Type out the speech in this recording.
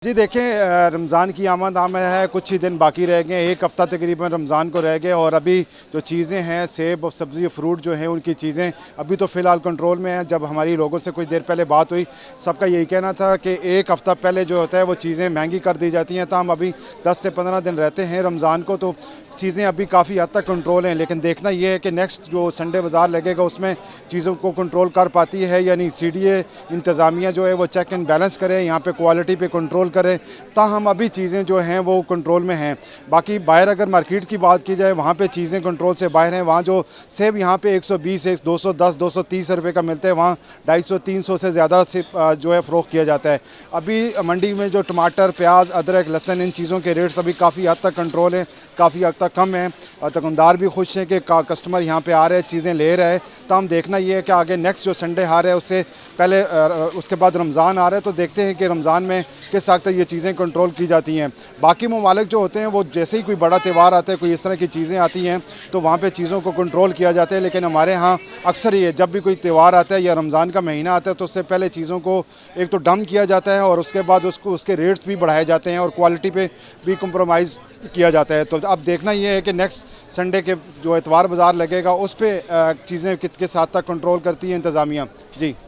जी देखें, रमज़ान की आमद है, कुछ ही दिन बाकी रह गए, एक हफ़्ता तकरीबन रमज़ान को रह गया और अभी जो चीज़ें हैं सेब और सब्ज़ी फ्रूट जो हैं उनकी चीज़ें अभी तो फ़िलहाल कंट्रोल में हैं। जब हमारी लोगों से कुछ देर पहले बात हुई, सबका यही कहना था कि एक हफ़्ता पहले जो होता है वो चीज़ें महंगी कर दी जाती हैं। तो हम अभी 10 से 15 दिन रहते हैं रमज़ान को, तो चीज़ें अभी काफ़ी हद तक कंट्रोल हैं। लेकिन देखना ये है कि नेक्स्ट जो संडे बाज़ार लगेगा उसमें चीज़ों को कंट्रोल कर पाती है या नहीं। CDA इंतज़ामिया जो है वो चेक एंड बैलेंस करे, यहाँ पे क्वालिटी पे कंट्रोल करें, ताहम अभी चीज़ें जो हैं वो कंट्रोल में हैं। बाकी बाहर अगर मार्केट की बात की जाए, वहाँ पे चीज़ें कंट्रोल से बाहर हैं। वहाँ जो सेब यहाँ पे 120 210 230 रुपये का मिलता है, वहाँ 250 300 से ज़्यादा से जो है फ़रोख्त किया जाता है। अभी मंडी में जो टमाटर, प्याज, अदरक, लहसुन, इन चीज़ों के रेट्स अभी काफ़ी हद तक कंट्रोल है, काफ़ी हद तक कम है और दुकानदार भी खुश हैं कि कस्टमर यहाँ पे आ रहे हैं, चीज़ें ले रहे हैं। तो हम देखना ये है कि आगे नेक्स्ट जो संडे आ रहा है उससे पहले उसके बाद रमज़ान आ रहा है, तो देखते हैं कि रमज़ान में किस हद तक ये चीज़ें कंट्रोल की जाती हैं। बाकी ममालिक जो होते हैं वो जैसे ही कोई बड़ा त्यौहार आता है, कोई इस तरह की चीज़ें आती हैं, तो वहाँ पे चीज़ों को कंट्रोल किया जाता है। लेकिन हमारे यहाँ अक्सर ये जब भी कोई त्यौहार आता है या रमज़ान का महीना आता है तो उससे पहले चीज़ों को एक तो डंप किया जाता है और उसके बाद उसके रेट्स भी बढ़ाए जाते हैं और क्वालिटी पे भी कंप्रोमाइज़ किया जाता है। तो अब देखना ये है कि नेक्स्ट संडे के जो इतवार बाज़ार लगेगा उस पर चीज़ें किस हद तक कंट्रोल करती हैं इंतज़ामिया। जी।